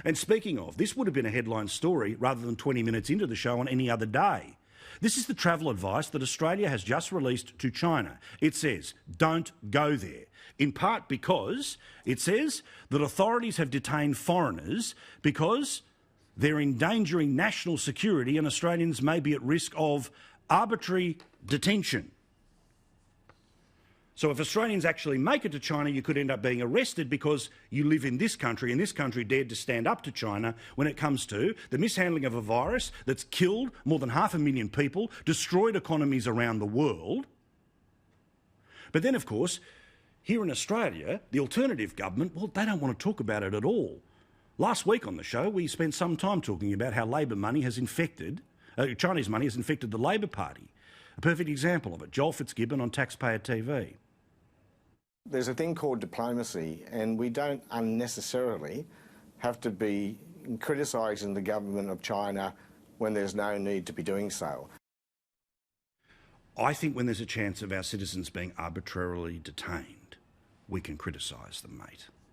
And speaking of, this would have been a headline story rather than 20 minutes into the show on any other day. This is the travel advice that Australia has just released to China. It says, don't go there. In part because it says that authorities have detained foreigners because they're endangering national security and Australians may be at risk of arbitrary detention. So if Australians actually make it to China, you could end up being arrested because you live in this country, and this country dared to stand up to China when it comes to the mishandling of a virus that's killed more than 500,000 people, destroyed economies around the world. But then, of course, here in Australia, the alternative government, well, they don't want to talk about it at all. Last week on the show, we spent some time talking about how Labor money has infected, Chinese money has infected the Labor Party. A perfect example of it, Joel Fitzgibbon on Taxpayer TV. There's a thing called diplomacy, and we don't unnecessarily have to be criticising the government of China when there's no need to be doing so. I think when there's a chance of our citizens being arbitrarily detained, we can criticise them, mate.